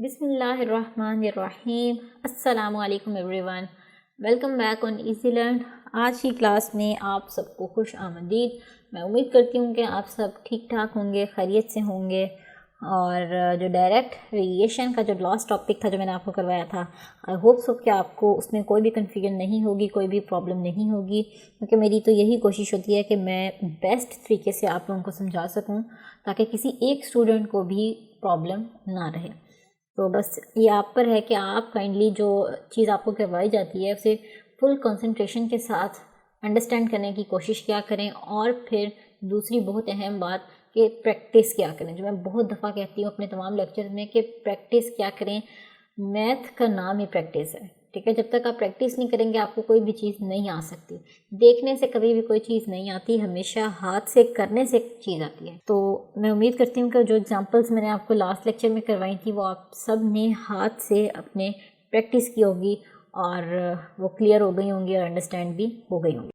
बिस्मिल्लाहिर्रहमानिर्रहीम। अस्सलामु अलैकुम everyone, welcome back on easy learn. आज की क्लास में आप सबको खुश आमदीद। मैं उम्मीद करती हूँ कि आप सब ठीक ठाक होंगे, खैरियत से होंगे। और जो डायरेक्ट वेरिएशन का जो लास्ट टॉपिक था जो मैंने आपको करवाया था, आई होप सो कि आपको उसमें कोई भी कन्फ्यूजन नहीं होगी, कोई भी प्रॉब्लम नहीं होगी, क्योंकि मेरी तो यही कोशिश होती है कि मैं बेस्ट तरीके से आप लोगों को समझा सकूँ ताकि किसी एक स्टूडेंट को भी प्रॉब्लम ना रहे। तो बस ये आप पर है कि आप काइंडली जो चीज़ आपको करवाई जाती है उसे फुल कंसंट्रेशन के साथ अंडरस्टैंड करने की कोशिश क्या करें। और फिर दूसरी बहुत अहम बात कि प्रैक्टिस क्या करें, जो मैं बहुत दफ़ा कहती हूँ अपने तमाम लेक्चर में कि प्रैक्टिस क्या करें। मैथ का नाम ही प्रैक्टिस है, ठीक है। जब तक आप प्रैक्टिस नहीं करेंगे आपको कोई भी चीज़ नहीं आ सकती। देखने से कभी भी कोई चीज़ नहीं आती, हमेशा हाथ से करने से चीज़ आती है। तो मैं उम्मीद करती हूँ कि जो एग्जांपल्स मैंने आपको लास्ट लेक्चर में करवाई थी वो आप सब ने हाथ से अपने प्रैक्टिस की होगी और वो क्लियर हो गई होंगी और अंडरस्टैंड भी हो गई होंगी।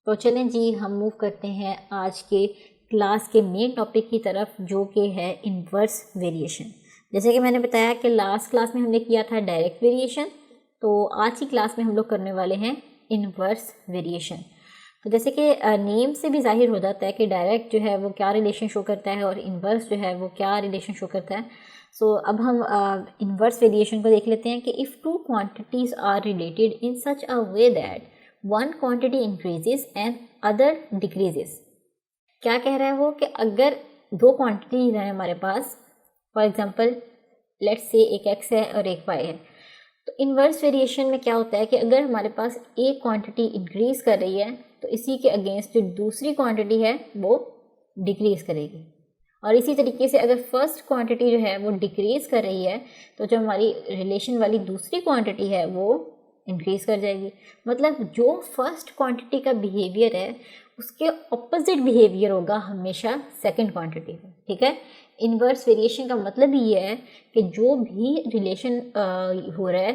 तो चलें जी, हम मूव करते हैं आज के क्लास के मेन टॉपिक की तरफ, जो कि है इन्वर्स वेरिएशन। जैसे कि मैंने बताया कि लास्ट क्लास में हमने किया था डायरेक्ट वेरिएशन, तो आज की क्लास में हम लोग करने वाले हैं इन्वर्स वेरिएशन। तो जैसे कि नेम से भी जाहिर हो जाता है कि डायरेक्ट जो है वो क्या रिलेशन शो करता है और इन्वर्स जो है वो क्या रिलेशन शो करता है। सो अब हम इन्वर्स वेरिएशन को देख लेते हैं कि if two quantities are related in such a way that one quantity increases and other decreases. क्या कह रहा है वो कि अगर दो क्वांटिटीज हैं हमारे पास, फॉर एग्जांपल लेट्स से एक x है और एक y है, तो इन्वर्स वेरिएशन में क्या होता है कि अगर हमारे पास एक क्वांटिटी इंक्रीज कर रही है तो इसी के अगेंस्ट जो दूसरी क्वांटिटी है वो डिक्रीज करेगी। और इसी तरीके से अगर फर्स्ट क्वांटिटी जो है वो डिक्रीज कर रही है तो जो हमारी रिलेशन वाली दूसरी क्वांटिटी है वो इंक्रीज कर जाएगी। मतलब जो फर्स्ट क्वांटिटी का बिहेवियर है उसके ऑपोजिट बिहेवियर होगा हमेशा सेकंड क्वांटिटी में, ठीक है। इन्वर्स वेरिएशन का मतलब ये है कि जो भी रिलेशन हो रहा है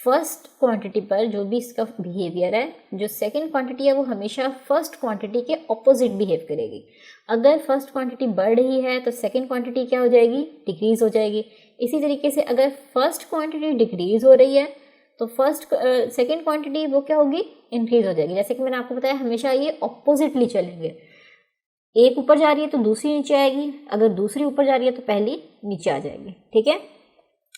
फर्स्ट क्वांटिटी पर, जो भी इसका बिहेवियर है, जो सेकंड क्वांटिटी है वो हमेशा फर्स्ट क्वांटिटी के ऑपोजिट बिहेव करेगी। अगर फर्स्ट क्वांटिटी बढ़ रही है तो सेकंड क्वांटिटी क्या हो जाएगी, डिक्रीज हो जाएगी। इसी तरीके से अगर फर्स्ट क्वांटिटी डिक्रीज हो रही है तो सेकंड क्वांटिटी वो क्या होगी, इंक्रीज हो जाएगी। जैसे कि मैंने आपको बताया हमेशा ये ऑपोजिटली चलेंगे, एक ऊपर जा रही है तो दूसरी नीचे आएगी, अगर दूसरी ऊपर जा रही है तो पहली नीचे आ जाएगी, ठीक है।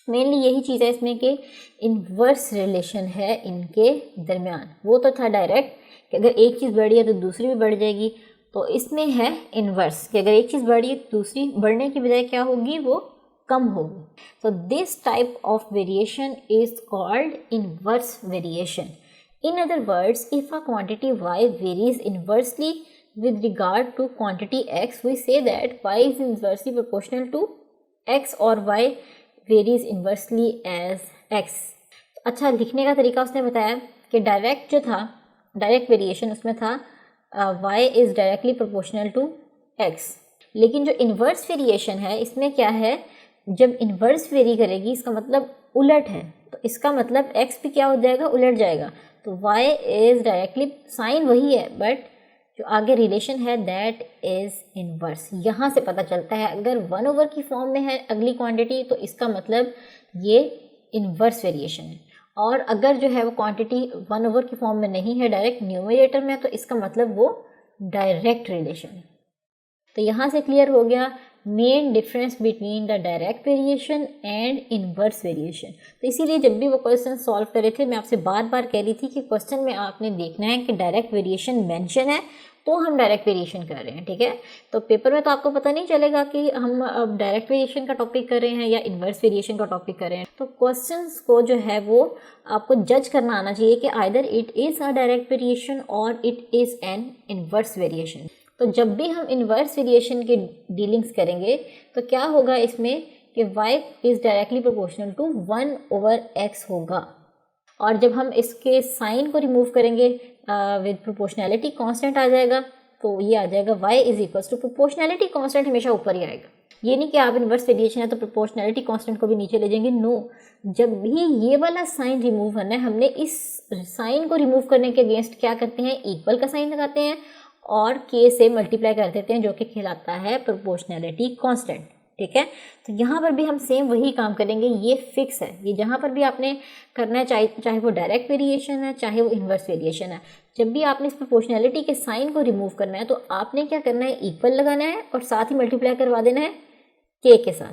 मेनली यही चीज़ है इसमें कि इन्वर्स रिलेशन है इनके दरमियान। वो तो था डायरेक्ट कि अगर एक चीज़ बढ़ी है तो दूसरी भी बढ़ जाएगी, तो इसमें है इन्वर्स कि अगर एक चीज़ बढ़ी है तो दूसरी बढ़ने की बजाय क्या होगी, वो कम होगी। So this type of variation is called inverse variation. In other words, if a quantity y varies inversely with regard to quantity x, we say that y is inversely proportional to x or y varies inversely as x. अच्छा, लिखने का तरीका उसने बताया कि direct जो था, direct variation उसमें था y is directly proportional to x। लेकिन जो इन्वर्स वेरिएशन है इसमें क्या है, जब इन्वर्स वेरी करेगी इसका मतलब उलट है, तो इसका मतलब x भी क्या हो जाएगा, उलट जाएगा। तो y इज डायरेक्टली, साइन वही है बट जो आगे रिलेशन है दैट इज इन्वर्स। यहाँ से पता चलता है अगर 1/, की फॉर्म में है अगली क्वांटिटी तो इसका मतलब ये इन्वर्स वेरिएशन है, और अगर जो है वो क्वांटिटी 1/, की फॉर्म में नहीं है, डायरेक्ट न्यूमरेटर में, तो इसका मतलब वो डायरेक्ट रिलेशन है। तो यहाँ से क्लियर हो गया main difference between the direct variation and inverse variation. तो इसीलिए जब भी वो क्वेश्चन सॉल्व कर रहे थे मैं आपसे बार बार कह रही थी कि क्वेश्चन में आपने देखना है कि डायरेक्ट वेरिएशन मेंशन है तो हम डायरेक्ट वेरिएशन कर रहे हैं, ठीक है। तो पेपर में तो आपको पता नहीं चलेगा कि हम अब डायरेक्ट वेरिएशन का टॉपिक कर रहे हैं या इन्वर्स वेरिएशन का टॉपिक कर रहे हैं। तो क्वेश्चंस को जो है वो आपको जज करना आना चाहिए कि either it is a direct variation or it is an inverse variation. तो जब भी हम इन्वर्स वेरिएशन की डीलिंग्स करेंगे तो क्या होगा इसमें कि y is directly proportional to 1/x होगा। और जब हम इसके साइन को रिमूव करेंगे विद प्रोपोर्शनैलिटी कांस्टेंट आ जाएगा, तो ये आ जाएगा y is equals to proportionality constant, हमेशा ऊपर ही आएगा। ये नहीं कि आप इन्वर्स वेरिएशन है तो प्रोपोर्शनैलिटी कांस्टेंट को भी नीचे ले जाएंगे, नो। जब भी ये वाला साइन रिमूव करना है, हमने इस साइन को रिमूव करने के अगेंस्ट क्या करते हैं, इक्वल का साइन लगाते हैं और k से मल्टीप्लाई कर देते हैं, जो कि कहलाता है प्रोपोर्शनैलिटी कांस्टेंट, ठीक है। तो यहाँ पर भी हम सेम वही काम करेंगे, ये फिक्स है, ये जहाँ पर भी आपने करना है, चाहे वो डायरेक्ट वेरिएशन है चाहे वो इन्वर्स वेरिएशन है, जब भी आपने इस प्रोपोर्शनैलिटी के साइन को रिमूव करना है तो आपने क्या करना है, इक्वल लगाना है और साथ ही मल्टीप्लाई करवा देना है के के साथ।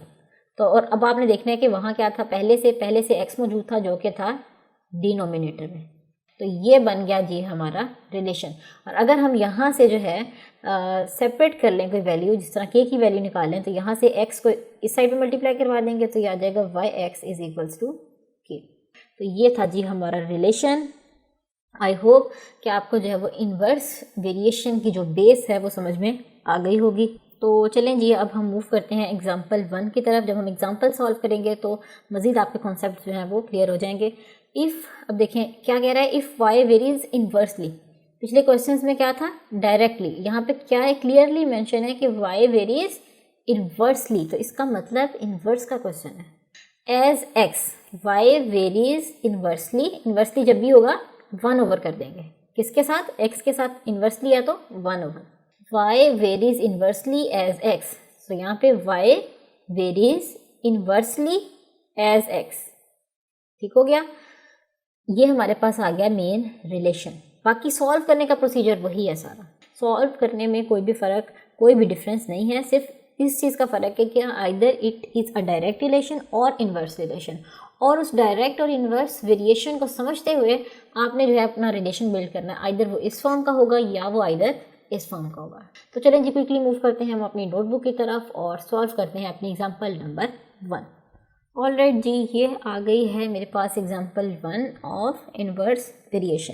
तो और अब आपने देखना है कि वहाँ क्या था, पहले से एक्स मौजूद था जो कि था डिनोमिनेटर में, तो ये बन गया जी हमारा रिलेशन। और अगर हम यहाँ से जो है सेपरेट कर लें कोई वैल्यू, जिस तरह के की वैल्यू निकालें, तो यहाँ से एक्स को इस साइड पे मल्टीप्लाई करवा देंगे तो ये आ जाएगा Y X is equals to K. तो ये था जी हमारा रिलेशन। आई होप कि आपको जो है वो इन्वर्स वेरिएशन की जो बेस है वो समझ में आ गई होगी। तो चलें जी अब हम मूव करते हैं एग्जाम्पल 1 की तरफ। जब हम एग्जाम्पल सॉल्व करेंगे तो मज़ीद आपके कॉन्सेप्ट जो हैं वो क्लियर हो जाएंगे। अब देखें क्या कह रहा है, इफ़ वाई वेरीज इन्वर्सली। पिछले क्वेश्चंस में क्या था, डायरेक्टली। यहाँ पे क्या है, क्लियरली मेंशन है कि वाई वेरीज इन्वर्सली, तो इसका मतलब इन्वर्स का क्वेश्चन है। As X Y varies inversely, inversely जब भी होगा 1 ओवर कर देंगे, किसके साथ, एक्स के साथ। इन्वर्सली है तो 1 over. Y varies inversely as X, तो यहाँ पे Y varies inversely as X, ठीक हो गया। ये हमारे पास आ गया मेन रिलेशन। बाकी सॉल्व करने का प्रोसीजर वही है सारा, सॉल्व करने में कोई भी फ़र्क, कोई भी डिफरेंस नहीं है, सिर्फ इस चीज़ का फ़र्क है कि either it is a direct relation और इन्वर्स रिलेशन, और उस डायरेक्ट और इन्वर्स वेरिएशन को समझते हुए आपने जो है अपना रिलेशन बिल्ड करना है, आइदर वो इस फॉर्म का होगा या वो आइदर इस फॉर्म का होगा। तो चलें जी क्विकली मूव करते हैं हम अपनी नोटबुक की तरफ और सॉल्व करते हैं अपनी एग्जाम्पल नंबर 1। ऑलराइट जी, ये आ गई है मेरे पास एग्जाम्पल 1 ऑफ इन्वर्स वेरिएशन।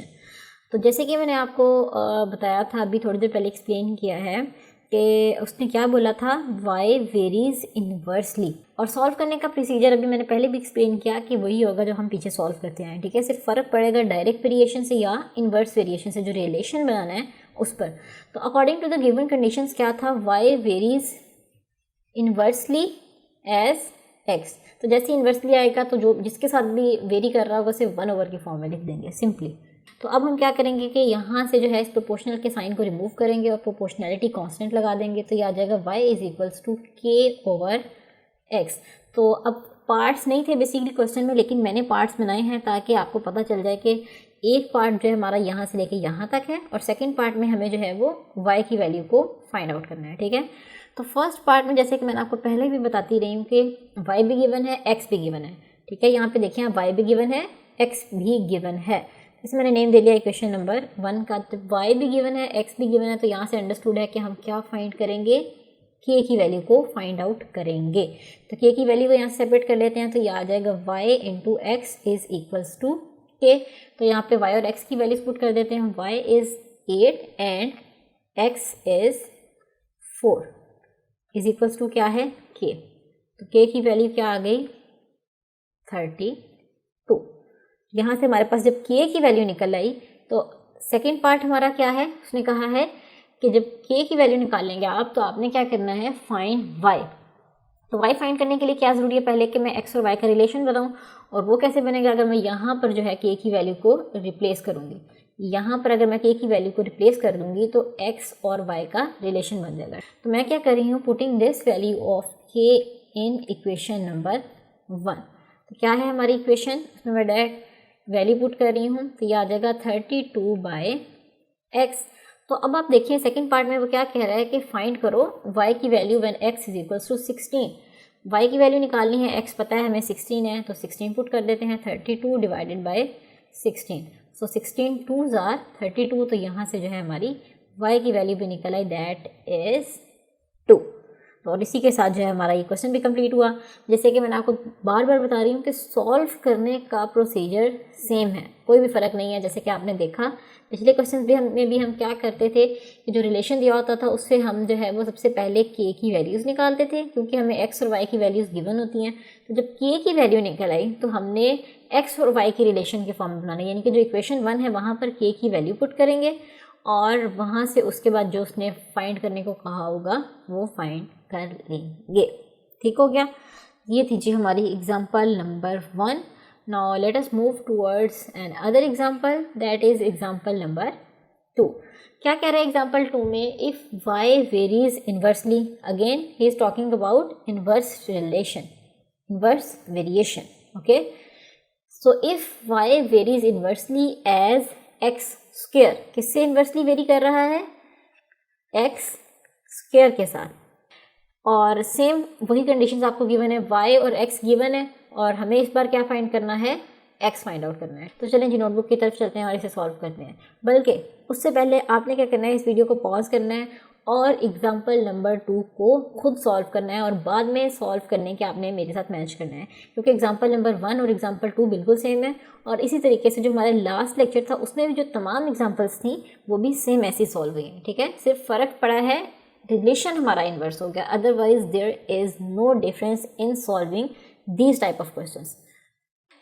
तो जैसे कि मैंने आपको बताया था, अभी थोड़ी देर पहले एक्सप्लेन किया है कि उसने क्या बोला था, y वेरीज इन्वर्सली। और सॉल्व करने का प्रोसीजर अभी मैंने पहले भी एक्सप्लेन किया कि वही होगा जो हम पीछे सॉल्व करते हैं, ठीक है। सिर्फ फ़र्क पड़ेगा डायरेक्ट वेरिएशन से या इन्वर्स वेरिएशन से, जो रिलेशन बनाना है उस पर। तो according to the given conditions क्या था, y varies inversely as x। तो जैसे इन्वर्सली आएगा तो जो जिसके साथ भी वेरी कर रहा होगा उसे 1 ओवर की फॉर्म में लिख देंगे सिंपली। तो अब हम क्या करेंगे कि यहाँ से जो है इस प्रोपोर्शनल के साइन को रिमूव करेंगे और प्रोपोर्शनैलिटी कांस्टेंट लगा देंगे, तो ये आ जाएगा y इज इक्वल्स टू के ओवर x। तो अब पार्ट्स नहीं थे बेसिकली क्वेश्चन में, लेकिन मैंने पार्ट्स बनाए हैं ताकि आपको पता चल जाए कि एक पार्ट जो है हमारा यहाँ से लेके यहाँ तक है और सेकेंड पार्ट में हमें जो है वो y की वैल्यू को फाइंड आउट करना है, ठीक है। तो फर्स्ट पार्ट में जैसे कि मैंने आपको पहले भी बताती रही हूँ कि y भी गिवन है, x भी गिवन है, ठीक है। यहाँ पे देखिए y भी गिवन है, x भी गिवन है, इसमें मैंने नेम दे लिया इक्वेशन नंबर 1 का। तो y भी गिवन है, x भी गिवन है, तो यहाँ से अंडरस्टूड है कि हम क्या फाइंड करेंगे, k की वैल्यू को फाइंड आउट करेंगे। तो k की वैल्यू को यहाँ से सेपरेट कर लेते हैं, तो ये आ जाएगा y into X is equals to k। तो यहाँ पे y और x की वैल्यूज पुट कर देते हैं, y is 8 and x is 4 is equals to क्या है, k। तो k की वैल्यू क्या आ गई, 32। यहाँ से हमारे पास जब k की वैल्यू निकल आई तो सेकेंड पार्ट हमारा क्या है, उसने कहा है कि जब k की वैल्यू निकालेंगे आप तो आपने क्या करना है, फाइंड y। तो y फाइंड करने के लिए क्या ज़रूरी है, पहले कि मैं x और y का रिलेशन बनाऊँ, और वो कैसे बनेगा, अगर मैं यहाँ पर जो है k की वैल्यू को रिप्लेस करूँगी। यहाँ पर अगर मैं k की वैल्यू को रिप्लेस कर दूँगी तो x और y का रिलेशन बन जाएगा। तो मैं क्या कर रही हूँ, putting this value of k in equation number 1। तो क्या है हमारी इक्वेशन, उसमें मैं डायरेक्ट वैल्यू पुट कर रही हूँ, तो ये आ जाएगा 32/x। तो अब आप देखिए सेकंड पार्ट में वो क्या कह रहा है कि फाइंड करो y की value when x is equals to 16। y की वैल्यू निकालनी है, x पता है हमें 16 है, तो 16 पुट कर देते हैं, 32 divided by 16। So 16 2s are 32। तो यहाँ से जो है हमारी y की वैल्यू भी निकल आई, दैट इज 2। तो और इसी के साथ जो है हमारा ये क्वेश्चन भी कंप्लीट हुआ। जैसे कि मैंने आपको बार बार बता रही हूँ कि सॉल्व करने का प्रोसीजर सेम है, कोई भी फ़र्क नहीं है। जैसे कि आपने देखा पिछले क्वेश्चन में भी हम क्या करते थे कि जो रिलेशन दिया होता था उससे हम जो है वो सबसे पहले k की वैल्यूज़ निकालते थे, क्योंकि हमें x और y की वैल्यूज़ गिवन होती हैं। तो जब k की वैल्यू निकल आई तो हमने x और y की रिलेशन के फॉर्म में बनाना, यानी कि जो इक्वेशन 1 है वहाँ पर k की वैल्यू पुट करेंगे और वहाँ से उसके बाद जो उसने फाइंड करने को कहा होगा वो फाइंड कर लेंगे, ठीक हो गया। ये थी जी हमारी example number 1। Now let us move towards another example, that is example number 2। क्या कह रहा है एग्जाम्पल 2 में, if y varies inversely, again ही is talking about inverse relation, inverse variation, okay. So if y varies inversely as x square, किससे inversely vary कर रहा है, x स्क्वायर के साथ, और सेम वही कंडीशंस आपको गिवन है, y और x गिवन है, और हमें इस बार क्या फाइंड करना है, x फाइंड आउट करना है। तो चलें जी नोटबुक की तरफ चलते हैं और इसे सॉल्व करते हैं। बल्कि उससे पहले आपने क्या करना है, इस वीडियो को पॉज करना है और एग्जाम्पल नंबर 2 को खुद सॉल्व करना है, और बाद में सॉल्व करने के आपने मेरे साथ मैच करना है, क्योंकि एग्जाम्पल नंबर 1 और एग्जाम्पल 2 बिल्कुल सेम है। और इसी तरीके से जो हमारा लास्ट लेक्चर था उसमें भी जो तमाम एग्जाम्पल्स थी वो भी सेम ऐसी सॉल्व हुई हैं, ठीक है। सिर्फ फ़र्क पड़ा है, रिलेशन हमारा इन्वर्स हो गया, otherwise there is no difference in solving these type of questions.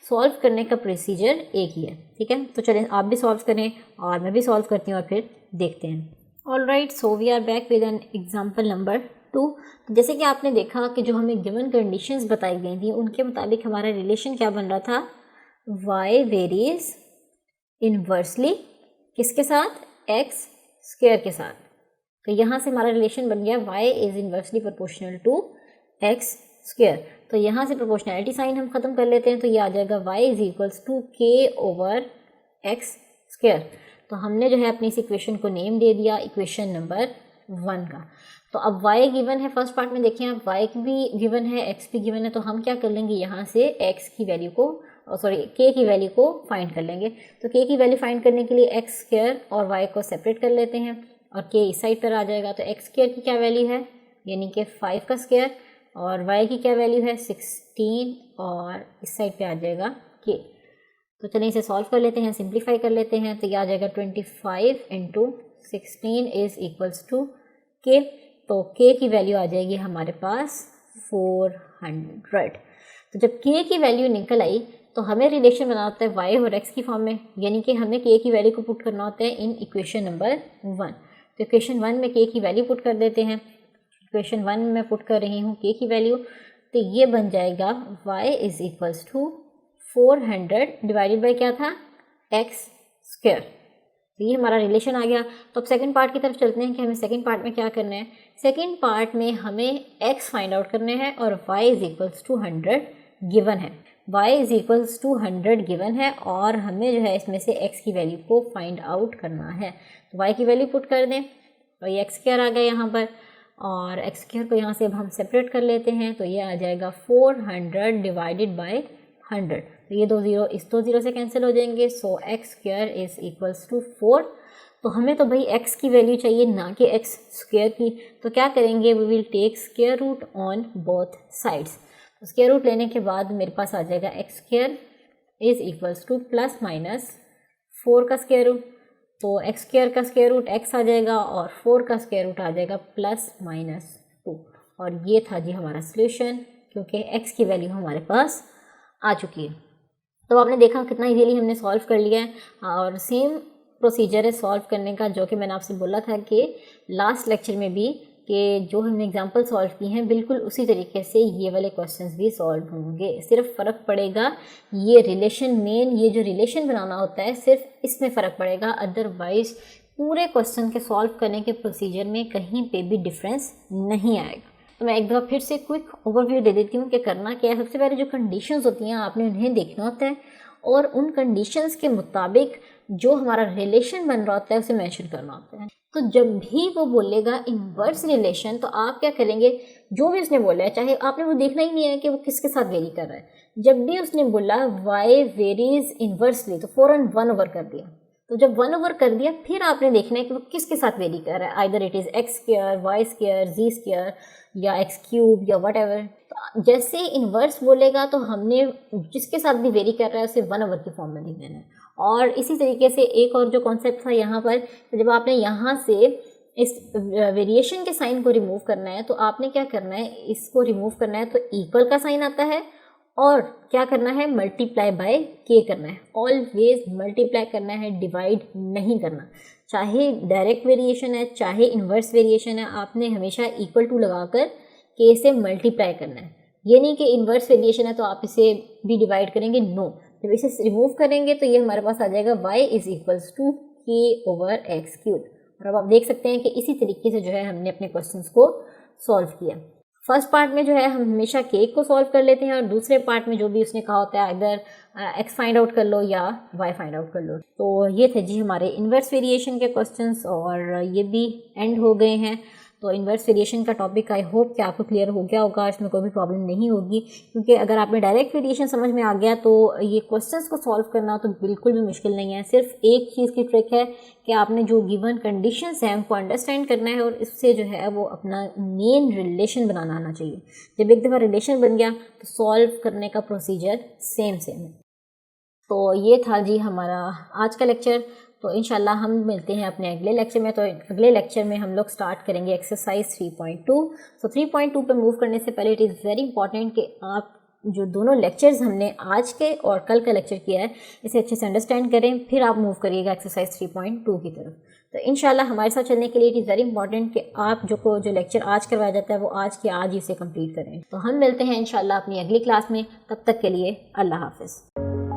Solve करने का प्रोसीजर एक ही है, ठीक है। तो चलें आप भी सॉल्व करें और मैं भी सॉल्व करती हूँ और फिर देखते हैं। Alright, so we are back with an example number 2। तो जैसे कि आपने देखा कि जो हमें गिवन कंडीशंस बताई गई थी उनके मुताबिक हमारा रिलेशन क्या बन रहा था, y वेरीज इन्वर्सली किसके साथ, x स्क्वायर के साथ। तो यहाँ से हमारा रिलेशन बन गया y is inversely proportional to x square. तो यहाँ से प्रोपोर्शनैलिटी साइन हम ख़त्म कर लेते हैं, तो ये आ जाएगा y is equals to k over x square. तो हमने जो है अपनी इस इक्वेशन को नेम दे दिया इक्वेशन नंबर 1 का। तो अब y गिवन है, फर्स्ट पार्ट में देखें आप, y भी गिवन है, x भी गिवन है, तो हम क्या कर लेंगे, यहाँ से x की वैल्यू को k की वैल्यू को फाइंड कर लेंगे। तो k की वैल्यू फाइंड करने के लिए x स्क्वायर और y को सेपरेट कर लेते हैं और k इस साइड पर आ जाएगा। तो x स्क्वायर की क्या वैल्यू है, यानी कि 5 का स्क्वायर, और y की क्या वैल्यू है 16, और इस साइड पे आ जाएगा k। तो चलिए इसे सॉल्व कर लेते हैं, सिंप्लीफाई कर लेते हैं। तो ये आ जाएगा 25 into 16 is equals to k। तो k की वैल्यू आ जाएगी हमारे पास 400। तो जब k की वैल्यू निकल आई तो हमें रिलेशन बनाना होता है y और x की फॉर्म में, यानी कि हमें k की वैल्यू को पुट करना होता है इन इक्वेशन नंबर 1। तो इक्वेशन 1 में k की वैल्यू पुट कर देते हैं। इक्वेशन 1 में मैं पुट कर रही हूँ k की वैल्यू, तो ये बन जाएगा y is equals to 400 divided by क्या था, x स्क्वायर। तो ये हमारा रिलेशन आ गया। तो अब सेकंड पार्ट की तरफ चलते हैं कि हमें सेकंड पार्ट में क्या करना है। सेकंड पार्ट में हमें x फाइंड आउट करना है और y is equals to 100 given है, y is equals to 100 given है, और हमें जो है इसमें से x की वैल्यू को फाइंड आउट करना है। तो y की वैल्यू पुट कर दें, और ये x स्क्वायर आ गया यहाँ पर, और x स्क्वायर को यहाँ से अब हम सेपरेट कर लेते हैं। तो ये आ जाएगा 400 डिवाइडेड बाई 100। तो ये 2 0 इस 2 0 से कैंसिल हो जाएंगे। So x square is equals to 4। तो हमें तो भाई x की वैल्यू चाहिए, ना कि x स्क्वायर की। तो क्या करेंगे, we will take square root on both sides. तो स्क्वायर रूट लेने के बाद मेरे पास आ जाएगा x square is equals to plus minus 4 का स्क्वायर रूट। तो x स्क्वायर का स्क्वायर रूट x आ जाएगा और 4 का स्क्वायर रूट आ जाएगा प्लस माइनस 2। और ये था जी हमारा सॉल्यूशन, क्योंकि x की वैल्यू हमारे पास आ चुकी है। तो आपने देखा कितना इजीली हमने सॉल्व कर लिया है, और सेम प्रोसीजर है सॉल्व करने का जो कि मैंने आपसे बोला था कि लास्ट लेक्चर में भी, कि जो हमने एग्जांपल सॉल्व की हैं बिल्कुल उसी तरीके से ये वाले क्वेश्चंस भी सॉल्व होंगे। सिर्फ फ़र्क पड़ेगा ये रिलेशन, मेन ये जो रिलेशन बनाना होता है सिर्फ इसमें फ़र्क पड़ेगा, अदरवाइज पूरे क्वेश्चन के सॉल्व करने के प्रोसीजर में कहीं पे भी डिफरेंस नहीं आएगा। तो मैं एक दफ़ा फिर से क्विक ओवरव्यू दे देती हूँ कि करना क्या है। सबसे पहले जो कंडीशंस होती हैं आपने उन्हें देखना होता है, और उन कंडीशंस के मुताबिक जो हमारा रिलेशन बन रहा होता है उसे मेंशन करना होता है। तो जब भी वो बोलेगा इन्वर्स रिलेशन, तो आप क्या करेंगे, जो भी उसने बोला है, चाहे आपने वो देखना ही नहीं है कि वो किसके साथ वेरी कर रहा है, जब भी उसने बोला y वेरीज इन्वर्सली तो फ़ौरन 1 ओवर कर दिया। तो जब 1 ओवर कर दिया फिर आपने देखना है कि वो किसके साथ वेरी कर रहा है, either it is x square, y square, z square या x क्यूब या वट एवर। तो जैसे इन्वर्स बोलेगा तो हमने जिसके साथ भी वेरी कर रहा है उसे 1 ओवर की फॉर्म में लिख देना है। और इसी तरीके से एक और जो कॉन्सेप्ट था यहाँ पर, जब आपने यहाँ से इस वेरिएशन के साइन को रिमूव करना है तो आपने क्या करना है, इसको रिमूव करना है तो इक्वल का साइन आता है, और क्या करना है, मल्टीप्लाई बाय के करना है। ऑलवेज मल्टीप्लाई करना है, डिवाइड नहीं करना। चाहे डायरेक्ट वेरिएशन है चाहे इन्वर्स वेरिएशन है, आपने हमेशा इक्वल टू लगाकर के से मल्टीप्लाई करना है। ये नहीं कि इन्वर्स वेरिएशन है तो आप इसे भी डिवाइड करेंगे, नो। जब इसे रिमूव करेंगे तो ये हमारे पास आ जाएगा y इज़ इक्वल्स टू के ओवर एक्स क्यूब। और अब आप देख सकते हैं कि इसी तरीके से जो है हमने अपने क्वेश्चंस को सॉल्व किया। फर्स्ट पार्ट में जो है हम हमेशा केक को सॉल्व कर लेते हैं और दूसरे पार्ट में जो भी उसने कहा होता है इधर एक्स फाइंड आउट कर लो या वाई फाइंड आउट कर लो। तो ये थे जी हमारे इन्वर्स वेरिएशन के क्वेश्चंस और ये भी एंड हो गए हैं। तो इन्वर्स वेरिएशन का टॉपिक आई होप कि आपको क्लियर हो गया होगा, इसमें कोई भी प्रॉब्लम नहीं होगी, क्योंकि अगर आपने डायरेक्ट वेरिएशन समझ में आ गया तो ये क्वेश्चंस को सॉल्व करना तो बिल्कुल भी मुश्किल नहीं है। सिर्फ एक चीज़ की ट्रिक है कि आपने जो गिवन कंडीशंस हैं उनको अंडरस्टैंड करना है और इससे जो है वो अपना मेन रिलेशन बनाना आना चाहिए। जब एक दफ़ा रिलेशन बन गया तो सॉल्व करने का प्रोसीजर सेम है। तो ये था जी हमारा आज का लेक्चर। तो इंशाल्लाह हम मिलते हैं अपने अगले लेक्चर में। तो अगले लेक्चर में हम लोग स्टार्ट करेंगे एक्सरसाइज 3.2। सो 3.2 पे मूव करने से पहले इट इज़ वेरी इंपॉर्टेंट कि आप जो दोनों लेक्चर्स हमने आज के और कल का लेक्चर किया है इसे अच्छे से अंडरस्टैंड करें, फिर आप मूव करिएगा एक्सरसाइज 3.2 की तरफ। तो इंशाल्लाह हमारे साथ चलने के लिए इट इज़ वेरी इंपॉर्टेंट कि आप जो लेक्चर आज करवाया जाता है वो आज के आज ही इसे कंप्लीट करें। तो हम मिलते हैं इंशाल्लाह अपनी अगली क्लास में, तब तक के लिए अल्लाह हाफ़िज़।